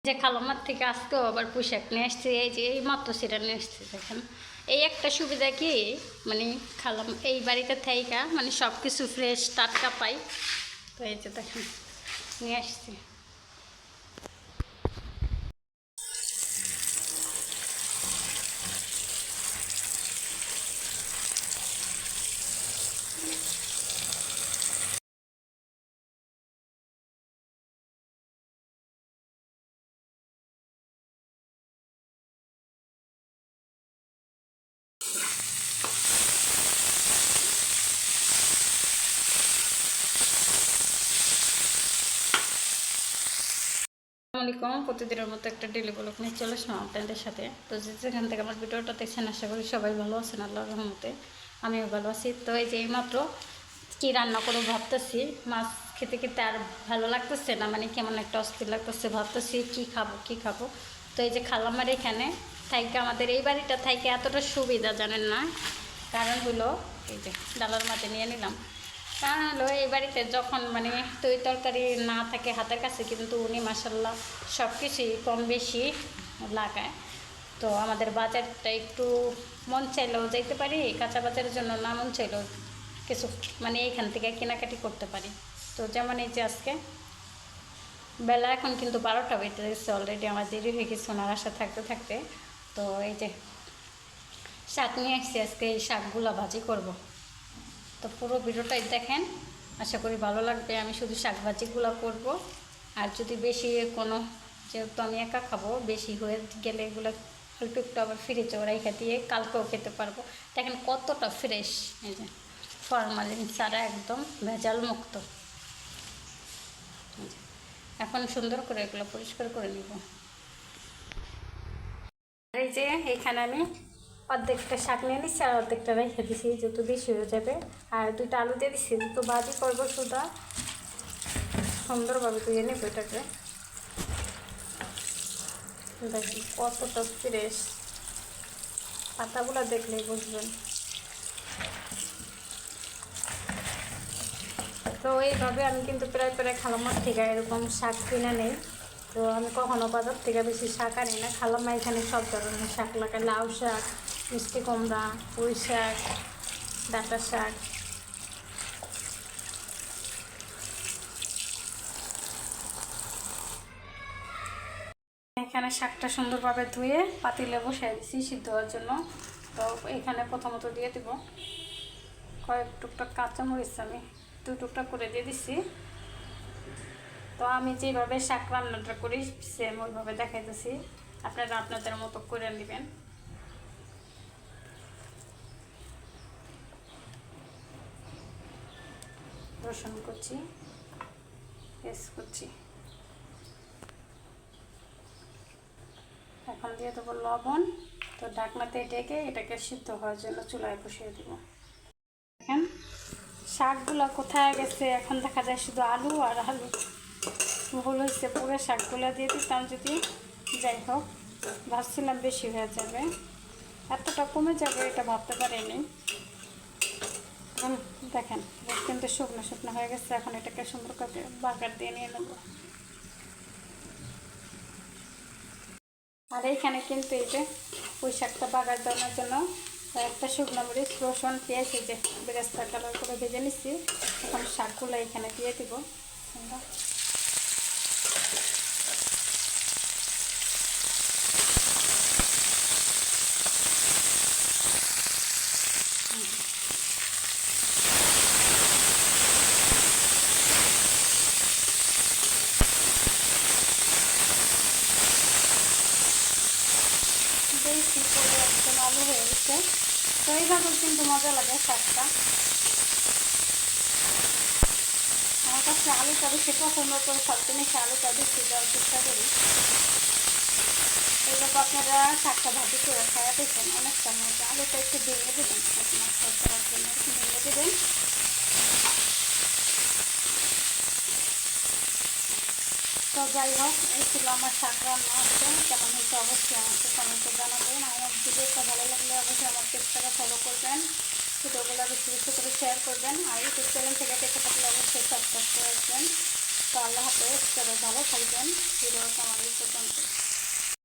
যে খালামার থেকে আজকেও আবার পোশাক নিয়ে আসছে, এই যে এই মাত্র সেটা নিয়ে আসছে। দেখেন এই একটা সুবিধা কি, মানে খালাম এই বাড়িতে থাইকা মানে সব কিছু ফ্রেশ টাটকা পাই। তো এই যে দেখেন নিয়ে আসছি। আসসালামাইকুম, প্রতিদিনের মতো একটা ডেলি ব্লগ নিয়ে চলে আসলাম আপনাদের সাথে। তো যেখান থেকে আমার ভিডিওটা দেখছেন আশা করি সবাই ভালো আছেন আল্লাহর রহমতে। আমিও ভালো আছি। তো এই যে এইমাত্র কী রান্না করবো ভাবতেছি, মাছ খেতে খেতে আর ভালো লাগতেছে না, মানে কেমন একটা অস্থির লাগতেছে, ভাবতেছি কী খাবো। তো এই যে খালামার এখানে থাইকে, আমাদের এই বাড়িটা থাইকে এতটা সুবিধা জানেন না। কারণ হলো এই যে ডালার মাঝে নিয়ে নিলাম। কারণ হলো এই বাড়িতে যখন মানে তরি তরকারি না থাকে হাতের কাছে, কিন্তু উনি মাসাল্লাহ সব কিছুই কম বেশি লাগায়। তো আমাদের বাজারটা একটু মন চাইলেও যাইতে পারি, কাঁচা বাজারের জন্য না মন চাইলেও কিছু মানে এইখান থেকে কেনাকাটি করতে পারি। তো যেমন এই যে আজকে বেলা এখন কিন্তু 12টা বেজে গেছে, অলরেডি আমার দেরি হয়ে গেছে ওনার আশা থাকতে থাকতে। তো এই যে শাক নিয়ে আসছি, আজকে এই শাকগুলো ভাজি করব। তো পুরো ভিডিওটাই দেখেন, আশা করি ভালো লাগবে। আমি শুধু শাকভাজিগুলো করব, আর যদি বেশি কোনো, যেহেতু আমি একা খাবো, বেশি হয়ে গেলে এগুলো অল্প একটু আবার ফ্রিজেও রেখে দিয়ে কালকেও খেতে পারবো। দেখেন কতটা ফ্রেশ, এই যে ফরমালিন ছাড়া একদম ভেজাল মুক্ত। এখন সুন্দর করে এগুলো পরিষ্কার করে নিব। এই যে এখানে আমি অর্ধেকটা শাক নিয়ে নিচ্ছি আর অর্ধেকটা রেখে দিচ্ছি, যেহেতু বেশি হয়ে যাবে। আর 2টা আলু দিয়ে দিচ্ছি, তো ভাজি করবো সুদা, সুন্দরভাবে ধুয়ে নেব এটাকে। দেখি কতটা ফ্রেশ, পাতাগুলো দেখলেই বুঝবেন। তো এইভাবে আমি কিন্তু প্রায় প্রায় খালামার থেকে এরকম শাক কিনে নেই। তো আমি কখনো বাজার থেকে বেশি শাক আনি না। খালামা এখানে সব ধরনের শাক লাগায়, লাউ শাক, মিষ্টি কুমড়া, পুঁই শাক, ডাঁটা শাক। এখানে শাকটা সুন্দরভাবে ধুয়ে পাতিলে বসাই দিচ্ছি সিদ্ধ হওয়ার জন্য। তো এখানে প্রথমত দিয়ে দেব কয়েক টুকটাক কাঁচামরিচ, আমি 2 টুকটাক করে দিয়ে দিচ্ছি। তো আমি যেভাবে শাক রান্নাটা করি সেম ওইভাবে দেখাইতেছি, আপনারা আপনাদের মতো করে নেবেন। রসুন কুচি, পেঁয়াজ কুচি, এখন দিয়ে দেবো লবণ। তো ঢাকনাতে ডেকে এটাকে সিদ্ধ হওয়ার জন্য চুলায় বসিয়ে দেবো। দেখেন শাকগুলো কোথায় গেছে, এখন দেখা যায় শুধু আলু আর আলু। ভুল হয়েছে, পুরো শাকগুলো দিয়ে দিতাম যদি। যাই হোক, ভাবছিলাম বেশি হয়ে যাবে, এতটা কমে যাবে এটা ভাবতে পারিনি। এখন দেখেন কিন্তু শুকনো শুকনো হয়ে গেছে, এখন এটাকে সুন্দর করে বাগার দিয়ে নিয়ে নেব। আর এইখানে কিন্তু এই যে পুঁই শাকটা বাগার দেওয়ার জন্য একটা শুকনো মরিচ, রসুন, পেঁয়াজ এই যে বেরেস্তা কালার করে ভেজে নিচ্ছি। এখন শাকগুলো এখানে দিয়ে দিব। বেশি করে একদম আলু হয়ে গেছে। তো এইভাবে কিন্তু মজা লাগে শাকটা। আমার কাছে আলুটা বেশি পছন্দ করে, সব জিনিসে আলুটা বেশি দেওয়ার চেষ্টা করি। এইভাবে আপনারা শাকটা ভাজি করে খাওয়া দেখবেন অনেকটা মজা। আলুটা একটু ভেঙে দেবেন, মাছটা করার জন্য একটু ভেঙে দেবেন। তো যাই হোক, এই ছিল আমার শাক রান্না। আছে কেমন হয়েছে অবশ্যই আমাকে কমেন্টে জানাবেন। আমার ভিডিওটা ভালো লাগলে অবশ্যই আমার পেজটাকে ফলো করবেন, ভিডিওগুলো বেশি বেশি করে শেয়ার করবেন। আর ইউটিউব চ্যানেল থেকে দেখে থাকলে অবশ্যই সাবস্ক্রাইব করে রাখবেন। তো আল্লাহ হাফেজ, সবাই ভালো থাকবেন। ভিডিওটা আমাদের পর্যন্ত।